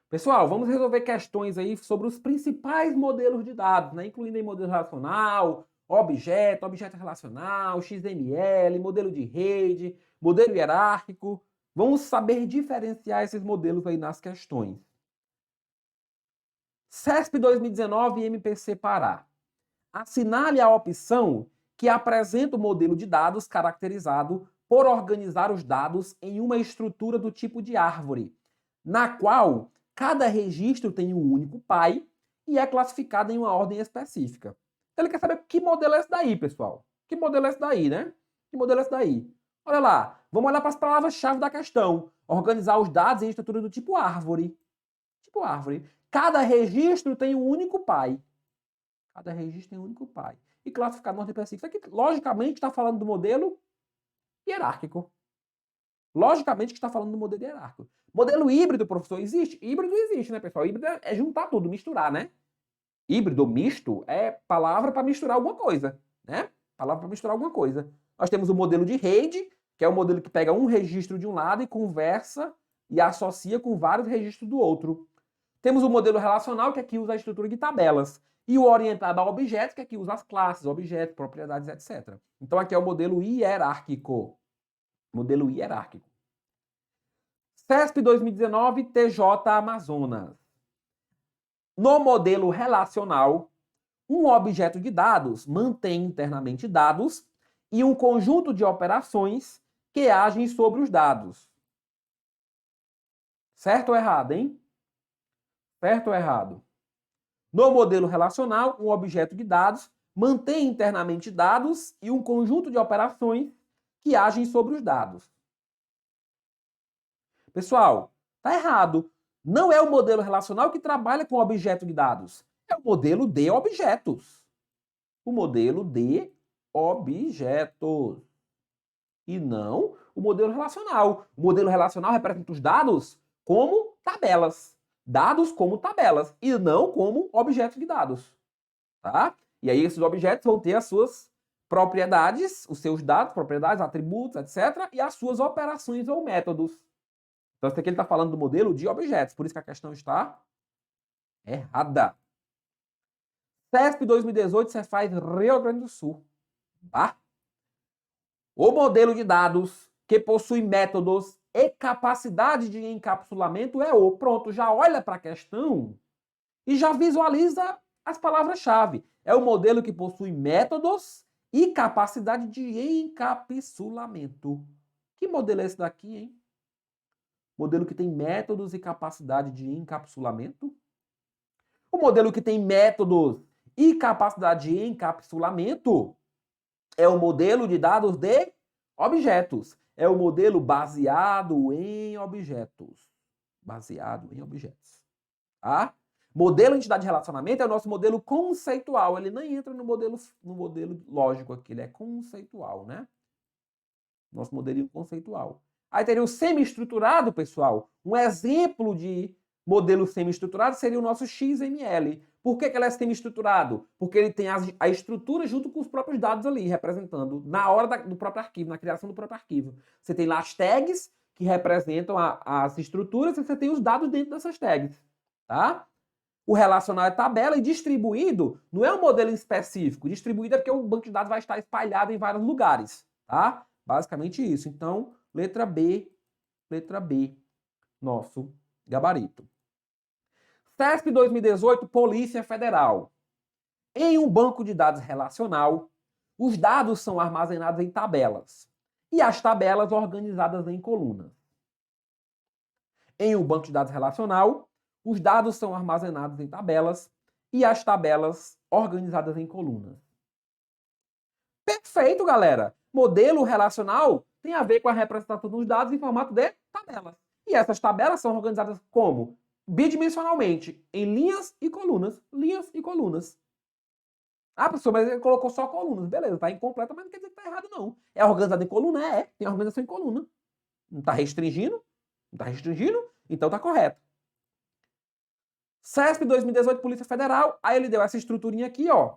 Pessoal, vamos resolver questões aí sobre os principais modelos de dados, né? Incluindo aí modelo relacional, objeto relacional, XML, modelo de rede, modelo hierárquico. Vamos saber diferenciar esses modelos aí nas questões. CESP 2019 e MPC Pará. Assinale a opção que apresenta o modelo de dados caracterizado por organizar os dados em uma estrutura do tipo de árvore, na qual cada registro tem um único pai e é classificado em uma ordem específica. Ele quer saber que modelo é esse daí, pessoal. Que modelo é esse daí, né? Que modelo é esse daí? Olha lá, vamos olhar para as palavras-chave da questão. Organizar os dados em estrutura do tipo árvore. Tipo árvore. Cada registro tem um único pai. Cada registro tem um único pai. E classificar no ordem específica. Isso aqui, logicamente, está falando do modelo hierárquico. Logicamente, está falando do modelo hierárquico. Modelo híbrido, professor, existe? Híbrido existe, né, pessoal? Híbrido é juntar tudo, misturar, né? Híbrido, misto, é palavra para misturar alguma coisa, né? Palavra para misturar alguma coisa. Nós temos o modelo de rede, que é o modelo que pega um registro de um lado e conversa e associa com vários registros do outro. Temos o modelo relacional, que aqui usa a estrutura de tabelas. E o orientado a objetos, que aqui usa as classes, objetos, propriedades, etc. Então aqui é o modelo hierárquico. Modelo hierárquico. CESP 2019, TJ Amazonas. No modelo relacional, um objeto de dados mantém internamente dados e um conjunto de operações que agem sobre os dados. Certo ou errado, hein? Certo ou errado? No modelo relacional, um objeto de dados mantém internamente dados e um conjunto de operações que agem sobre os dados. Pessoal, tá errado. Não é o modelo relacional que trabalha com objeto de dados. É o modelo de objetos. O modelo de objetos. E não o modelo relacional. O modelo relacional representa os dados como tabelas. Dados como tabelas e não como objetos de dados. Tá? E aí esses objetos vão ter as suas propriedades, os seus dados, propriedades, atributos, etc. E as suas operações ou métodos. Então, isso aqui ele está falando do modelo de objetos, por isso que a questão está errada. CESP 2018, Cefaz Rio Grande do Sul. Tá? O modelo de dados que possui métodos e capacidade de encapsulamento é o. Pronto, já olha para a questão e já visualiza as palavras-chave. É o modelo que possui métodos e capacidade de encapsulamento. Que modelo é esse daqui, hein? Modelo que tem métodos e capacidade de encapsulamento. O modelo que tem métodos e capacidade de encapsulamento é o modelo de dados de objetos. É o modelo baseado em objetos. Baseado em objetos. Tá? Modelo entidade de relacionamento é o nosso modelo conceitual. Ele nem entra no modelo lógico aqui, ele é conceitual, né? Nosso modelinho conceitual. Aí teria o semi-estruturado, pessoal. Um exemplo de modelo semi-estruturado seria o nosso XML. Por que ele é semi-estruturado? Porque ele tem a estrutura junto com os próprios dados ali, representando na hora do próprio arquivo, na criação do próprio arquivo. Você tem lá as tags, que representam as estruturas, e você tem os dados dentro dessas tags. Tá? O relacional é tabela e distribuído não é um modelo específico. Distribuído é porque o banco de dados vai estar espalhado em vários lugares. Tá? Basicamente isso. Então, letra B, nosso gabarito. CESP 2018, Polícia Federal. Em um banco de dados relacional, os dados são armazenados em tabelas e as tabelas organizadas em colunas. Em um banco de dados relacional, os dados são armazenados em tabelas e as tabelas organizadas em colunas. Perfeito, galera! Modelo relacional tem a ver com a representação dos dados em formato de tabelas. E essas tabelas são organizadas como? Bidimensionalmente, em linhas e colunas. Linhas e colunas. Ah, professor, mas ele colocou só colunas. Beleza, tá incompleta, mas não quer dizer que tá errado, não. É organizado em coluna? É. Tem organização em coluna. Não tá restringindo? Não tá restringindo? Então tá correto. CESP 2018, Polícia Federal. Aí ele deu essa estruturinha aqui, ó.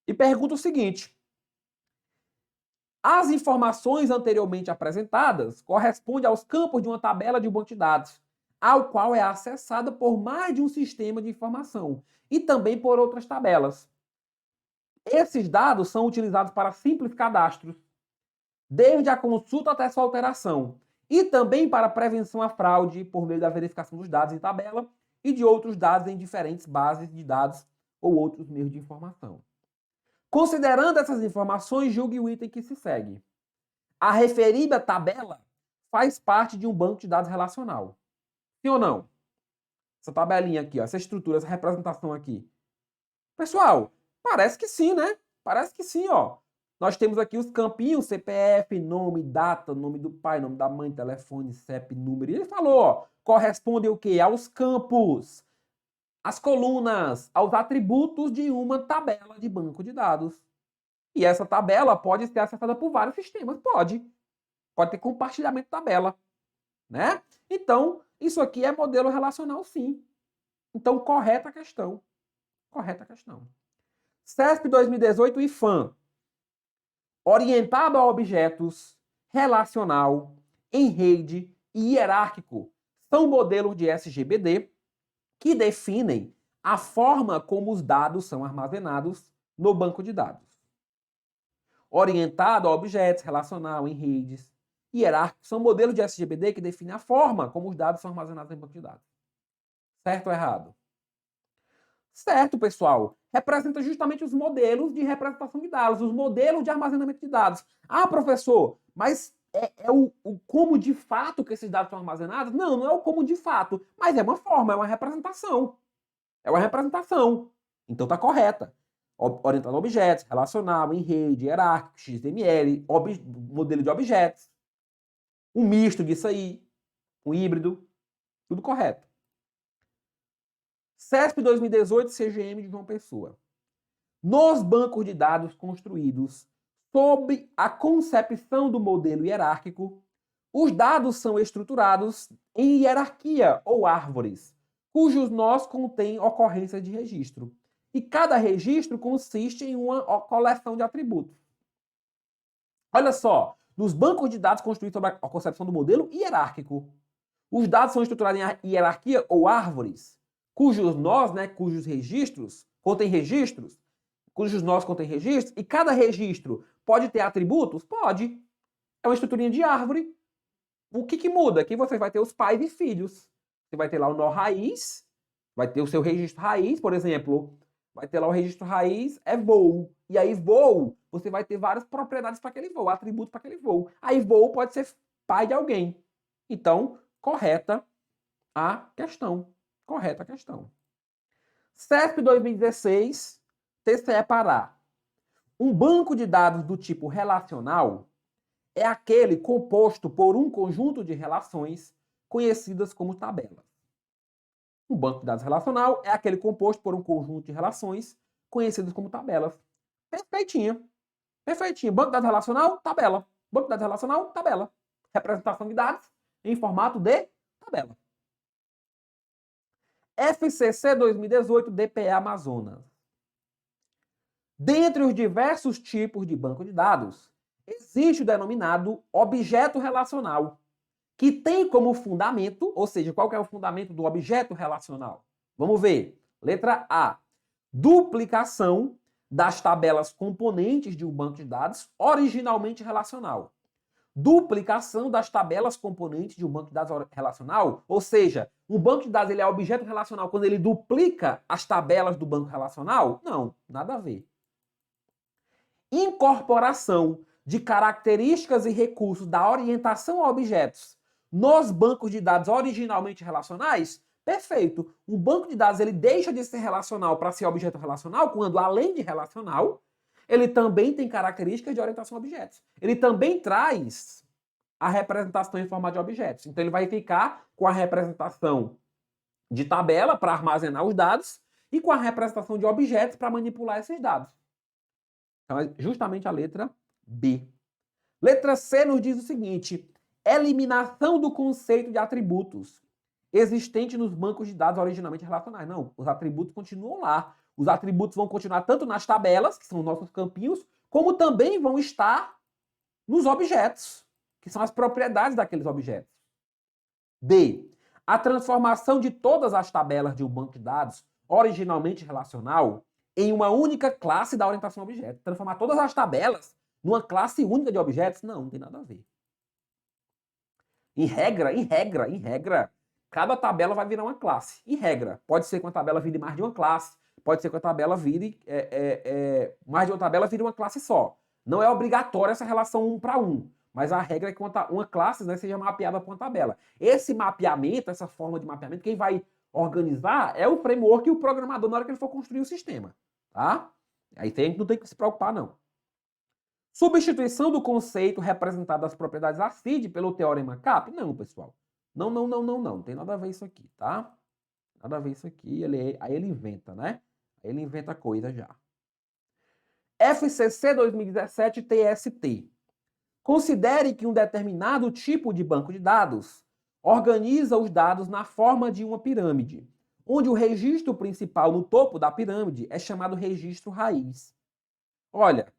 E pergunta o seguinte. As informações anteriormente apresentadas correspondem aos campos de uma tabela de um banco de dados. ao qual é acessada por mais de um sistema de informação e também por outras tabelas. Esses dados são utilizados para simples cadastros, desde a consulta até sua alteração, e também para prevenção à fraude por meio da verificação dos dados em tabela e de outros dados em diferentes bases de dados ou outros meios de informação. Considerando essas informações, julgue o item que se segue. A referida tabela faz parte de um banco de dados relacional. Sim ou não? Essa tabelinha aqui, ó, essa estrutura, essa representação aqui. Pessoal, parece que sim, né? Parece que sim, ó. Nós temos aqui os campinhos, CPF, nome, data, nome do pai, nome da mãe, telefone, CEP, número. E ele falou, ó, corresponde o quê? Aos campos, às colunas, aos atributos de uma tabela de banco de dados. E essa tabela pode ser acessada por vários sistemas, pode. Pode ter compartilhamento de tabela, né? Então, isso aqui é modelo relacional, sim. Então, correta a questão. Correta a questão. CESP 2018 IFAM. Orientado a objetos, relacional, em rede e hierárquico, são modelos de SGBD que definem a forma como os dados são armazenados no banco de dados. Orientado a objetos, relacional, em redes e hierárquico, são modelos de SGBD que definem a forma como os dados são armazenados no banco de dados. Certo ou errado? Certo, pessoal. Representa justamente os modelos de representação de dados, os modelos de armazenamento de dados. Ah, professor, mas é o como de fato que esses dados são armazenados? Não, não é o como de fato, mas é uma forma, é uma representação. É uma representação. Então está correta. Orientado a objetos, relacional, em rede, hierárquico, XML, modelo de objetos. Um misto disso aí, um híbrido, tudo correto. CESP 2018, CGM de João Pessoa. Nos bancos de dados construídos sob a concepção do modelo hierárquico, os dados são estruturados em hierarquia ou árvores, cujos nós contêm ocorrência de registro. E cada registro consiste em uma coleção de atributos. Olha só, nos bancos de dados construídos sob a concepção do modelo hierárquico, os dados são estruturados em hierarquia ou árvores, cujos nós, né, cujos registros, contêm registros, cujos nós contêm registros, e cada registro pode ter atributos? Pode. É uma estruturinha de árvore. O que muda? Que você vai ter os pais e filhos. Você vai ter lá o nó raiz, vai ter o seu registro raiz, por exemplo, vai ter lá o registro raiz, é voo. E aí voo, você vai ter várias propriedades para aquele voo, atributos para aquele voo. Aí voo pode ser pai de alguém. Então, correta a questão. Correta a questão. CESP 2016, TCE Pará. Um banco de dados do tipo relacional é aquele composto por um conjunto de relações conhecidas como tabelas. Um banco de dados relacional é aquele composto por um conjunto de relações conhecidas como tabelas. Perfeitinho. Perfeitinho. Banco de dados relacional, tabela. Banco de dados relacional, tabela. Representação de dados em formato de tabela. FCC 2018 DPE Amazonas. Dentre os diversos tipos de banco de dados, existe o denominado objeto relacional, que tem como fundamento, ou seja, qual que é o fundamento do objeto relacional? Vamos ver. Letra A. Duplicação das tabelas componentes de um banco de dados originalmente relacional. Duplicação das tabelas componentes de um banco de dados relacional, ou seja, um banco de dados ele é objeto relacional quando ele duplica as tabelas do banco relacional? Não, nada a ver. Incorporação de características e recursos da orientação a objetos nos bancos de dados originalmente relacionais? Perfeito. Um banco de dados ele deixa de ser relacional para ser objeto relacional quando, além de relacional, ele também tem características de orientação a objetos. Ele também traz a representação em forma de objetos. Então, ele vai ficar com a representação de tabela para armazenar os dados e com a representação de objetos para manipular esses dados. Então, é justamente a letra B. Letra C nos diz o seguinte: eliminação do conceito de atributos existente nos bancos de dados originalmente relacionais. Não, os atributos continuam lá. Os atributos vão continuar tanto nas tabelas, que são os nossos campinhos, como também vão estar nos objetos, que são as propriedades daqueles objetos. D. a transformação de todas as tabelas de um banco de dados originalmente relacional em uma única classe da orientação a objeto. Transformar todas as tabelas numa classe única de objetos? Não tem nada a ver. Em regra, cada tabela vai virar uma classe. Em regra, pode ser que uma tabela vire mais de uma classe, pode ser que uma tabela vire mais de uma tabela vire uma classe só. Não é obrigatória essa relação 1 para 1, mas a regra é que uma classe, né, seja mapeada por uma tabela. Esse mapeamento, essa forma de mapeamento, quem vai organizar é o framework e o programador na hora que ele for construir o sistema, tá? Aí não tem que se preocupar, não. Substituição do conceito representado das propriedades ACID pelo teorema CAP? Não, pessoal. Não. Não tem nada a ver isso aqui, tá? Nada a ver isso aqui. Aí ele inventa, né? Aí ele inventa coisa já. FCC 2017 TST. Considere que um determinado tipo de banco de dados organiza os dados na forma de uma pirâmide, onde o registro principal no topo da pirâmide é chamado registro raiz. Olha,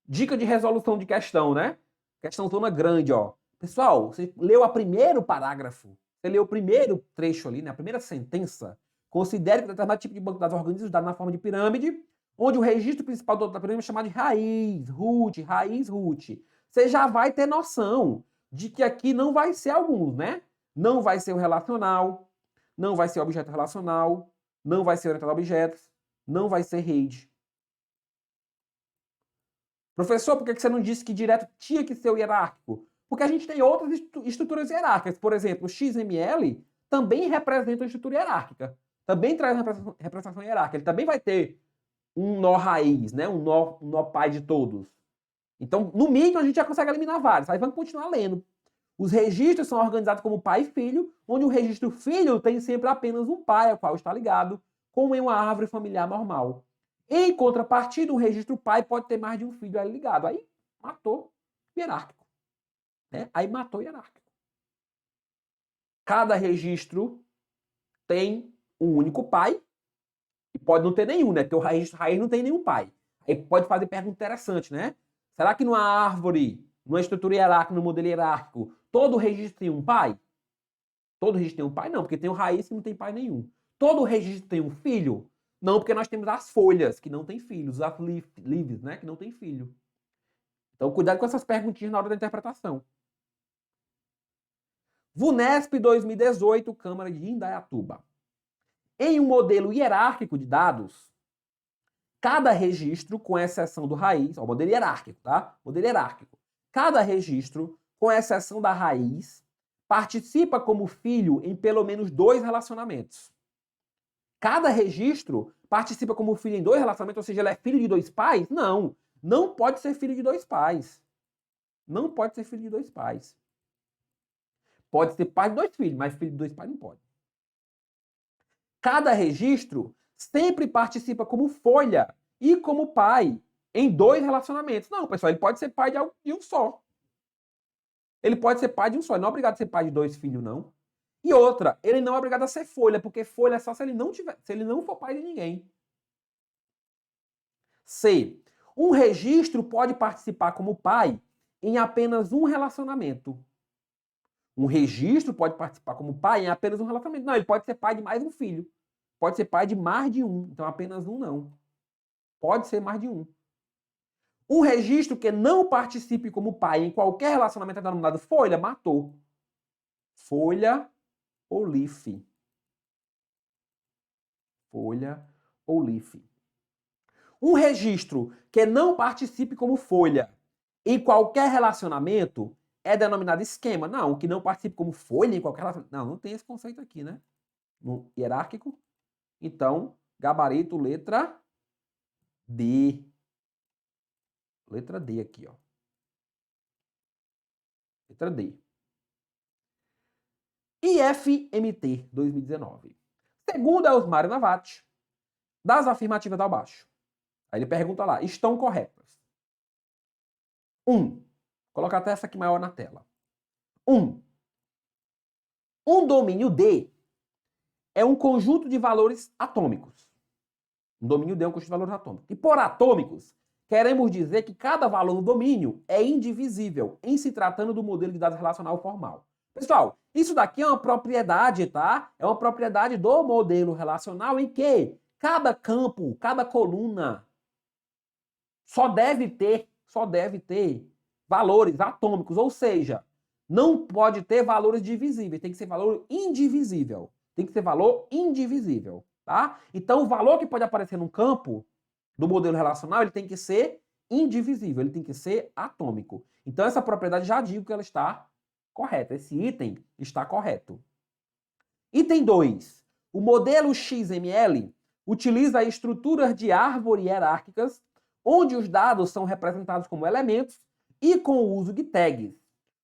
dica de resolução de questão, né? Questão zona grande, ó. Pessoal, você leu o primeiro parágrafo, você leu o primeiro trecho ali, né? A primeira sentença. Considere que determinado tipo de banco de dados organiza os dados na forma de pirâmide, onde o registro principal do topo da pirâmide é chamado de raiz root. Você já vai ter noção de que aqui não vai ser alguns, né? Não vai ser o relacional, não vai ser o objeto relacional, não vai ser orientado a objetos, não vai ser RAID. Professor, por que você não disse que direto tinha que ser o hierárquico? Porque a gente tem outras estruturas hierárquicas. Por exemplo, o XML também representa uma estrutura hierárquica. Também traz uma representação hierárquica. Ele também vai ter um nó raiz, né? Um nó pai de todos. Então, no mínimo, a gente já consegue eliminar vários. Aí vamos continuar lendo. Os registros são organizados como pai e filho, onde o registro filho tem sempre apenas um pai, ao qual está ligado, como em uma árvore familiar normal. Em contrapartida, o registro pai pode ter mais de um filho ali ligado. Aí matou o hierárquico. Né? Aí matou o hierárquico. Cada registro tem um único pai, e pode não ter nenhum, né? Porque o registro raiz não tem nenhum pai. Aí pode fazer pergunta interessante, né? Será que numa árvore, numa estrutura hierárquica, no modelo hierárquico, todo registro tem um pai? Todo registro tem um pai? Não, porque tem o raiz que não tem pai nenhum. Todo registro tem um filho? Não, porque nós temos as folhas, que não tem filhos, as leaves, né, que não tem filho. Então, cuidado com essas perguntinhas na hora da interpretação. VUNESP 2018, Câmara de Indaiatuba. Em um modelo hierárquico de dados, cada registro, com exceção do raiz, ó, modelo hierárquico, tá? Modelo hierárquico. Cada registro, com exceção da raiz, participa como filho em pelo menos 2 relacionamentos. Cada registro participa como filho em 2 relacionamentos, ou seja, ele é filho de 2 pais? Não. Não pode ser filho de 2 pais. Não pode ser filho de 2 pais. Pode ser pai de 2 filhos, mas filho de 2 pais não pode. Cada registro sempre participa como folha e como pai em 2 relacionamentos. Não, pessoal, ele pode ser pai de um só. Ele pode ser pai de um só. Ele não é obrigado a ser pai de 2 filhos, não. E outra, ele não é obrigado a ser folha, porque folha é só se ele não for pai de ninguém. C. Um registro pode participar como pai em apenas um relacionamento. Um registro pode participar como pai em apenas um relacionamento. Não, ele pode ser pai de mais um filho. Pode ser pai de mais de um. Então, apenas um não. Pode ser mais de um. Um registro que não participe como pai em qualquer relacionamento é denominado folha, matou. Folha ou leaf. Folha ou leaf. Um registro que não participe como folha em qualquer relacionamento é denominado esquema. Não, que não participe como folha em qualquer relacionamento. Não tem esse conceito aqui, né? No hierárquico. Então, gabarito, letra D. Letra D aqui, ó. Letra D. IFMT 2019. Segundo Elsmário Navati, das afirmativas abaixo. Aí ele pergunta lá, estão corretas? 1. Vou colocar até essa aqui maior na tela. 1. Um domínio D é um conjunto de valores atômicos. Um domínio D é um conjunto de valores atômicos. E por atômicos, queremos dizer que cada valor no domínio é indivisível, em se tratando do modelo de dados relacional formal. Pessoal, isso daqui é uma propriedade, tá? É uma propriedade do modelo relacional em que cada campo, cada coluna só deve ter valores atômicos, ou seja, não pode ter valores divisíveis, tem que ser valor indivisível. Tem que ser valor indivisível, tá? Então, o valor que pode aparecer num campo do modelo relacional, ele tem que ser indivisível, ele tem que ser atômico. Então, essa propriedade já digo que ela está correta. Esse item está correto. Item 2. O modelo XML utiliza estruturas de árvore hierárquicas, onde os dados são representados como elementos e com o uso de tags.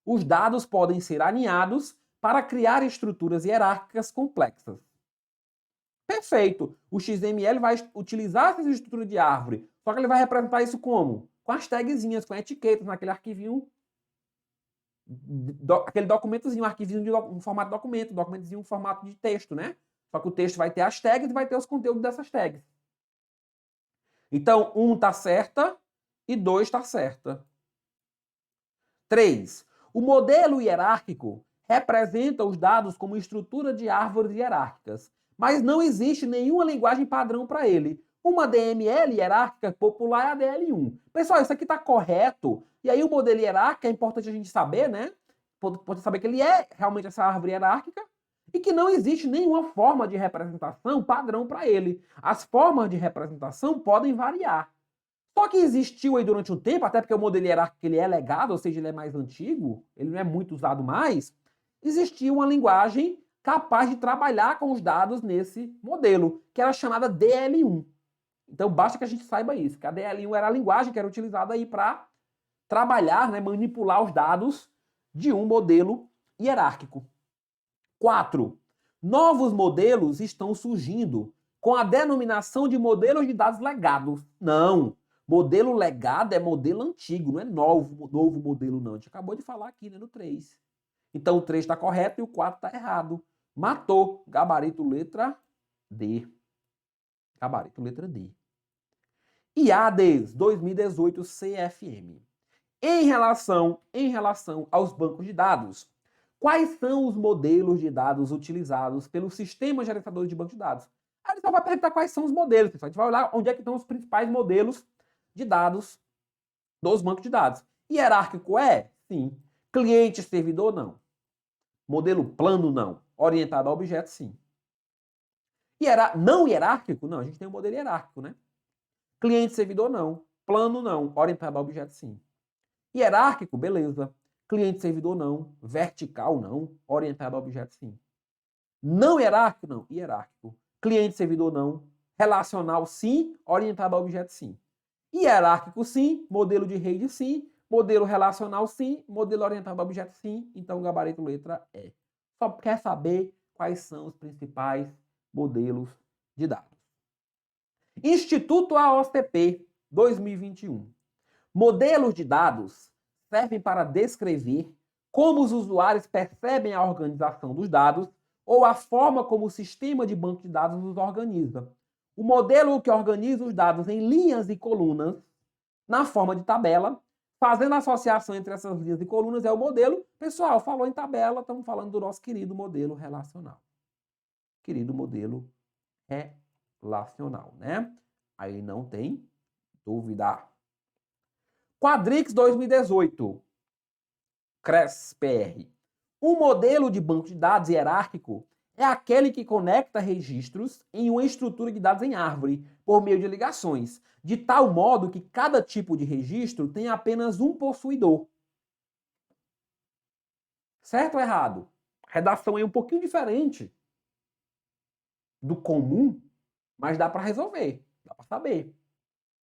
Os dados podem ser alinhados para criar estruturas hierárquicas complexas. Perfeito. O XML vai utilizar essa estrutura de árvore, só que ele vai representar isso como? Com as tagzinhas, com etiquetas naquele arquivinho, aquele documentozinho, um arquivinho em formato de documento, documentozinho em formato de texto, né? Só que o texto vai ter as tags e vai ter os conteúdos dessas tags. Então, 1 está certa e 2 está certa. 3. O modelo hierárquico representa os dados como estrutura de árvores hierárquicas, mas não existe nenhuma linguagem padrão para ele. Uma DML hierárquica popular é a DL1. Pessoal, isso aqui está correto. E aí o modelo hierárquico é importante a gente saber, né? Pode saber que ele é realmente essa árvore hierárquica e que não existe nenhuma forma de representação padrão para ele. As formas de representação podem variar. Só que existiu aí durante um tempo, até porque o modelo hierárquico ele é legado, ou seja, ele é mais antigo, ele não é muito usado mais, existia uma linguagem capaz de trabalhar com os dados nesse modelo, que era chamada DL1. Então basta que a gente saiba isso, que a DL1 era a linguagem que era utilizada aí para trabalhar, né, manipular os dados de um modelo hierárquico. 4. Novos modelos estão surgindo com a denominação de modelos de dados legados. Não. Modelo legado é modelo antigo, não é novo modelo, não. A gente acabou de falar aqui, né, no 3. Então o 3 está correto e o 4 está errado. Matou. Gabarito letra D. Gabarito letra D. IADES 2018 CFM. Em relação aos bancos de dados, quais são os modelos de dados utilizados pelo sistema gerenciador de banco de dados? Aí ele só vai perguntar quais são os modelos, pessoal. A gente vai olhar onde é que estão os principais modelos de dados dos bancos de dados. Hierárquico é? Sim. Cliente-servidor, não. Modelo plano, não. Orientado a objeto, sim. Não hierárquico? Não, a gente tem um modelo hierárquico, né? Cliente-servidor, não. Plano, não. Orientado a objeto, sim. Hierárquico, beleza. Cliente-servidor, não. Vertical, não. Orientado a objeto, sim. Não hierárquico, não. Hierárquico. Cliente-servidor, não. Relacional, sim. Orientado a objeto, sim. Hierárquico, sim. Modelo de rede, sim. Modelo relacional, sim. Modelo orientado a objeto, sim. Então, gabarito letra E. Só quer saber quais são os principais modelos de dados. Instituto AOCP 2021. Modelos de dados servem para descrever como os usuários percebem a organização dos dados ou a forma como o sistema de banco de dados os organiza. O modelo que organiza os dados em linhas e colunas, na forma de tabela, fazendo associação entre essas linhas e colunas, é o modelo. Pessoal, falou em tabela, estamos falando do nosso querido modelo relacional. Querido modelo relacional, né? Aí não tem dúvida. Quadrix 2018. CRES-PR. Um modelo de banco de dados hierárquico é aquele que conecta registros em uma estrutura de dados em árvore, por meio de ligações, de tal modo que cada tipo de registro tem apenas um possuidor. Certo ou errado? A redação é um pouquinho diferente do comum, mas dá para resolver, dá para saber.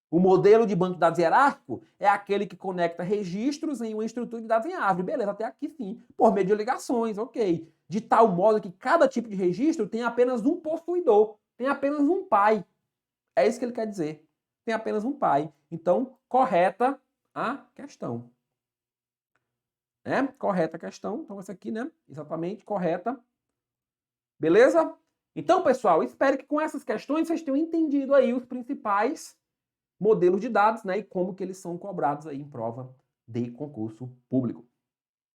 O modelo de banco de dados hierárquico é aquele que conecta registros em uma estrutura de dados em árvore. Beleza, até aqui sim. Por meio de ligações, ok. De tal modo que cada tipo de registro tem apenas um possuidor, tem apenas um pai. É isso que ele quer dizer. Tem apenas um pai. Então, correta a questão. Correta a questão. Então, essa aqui, né? Exatamente, correta. Beleza? Então, pessoal, espero que com essas questões vocês tenham entendido aí os principais modelos de dados, né, e como que eles são cobrados aí em prova de concurso público.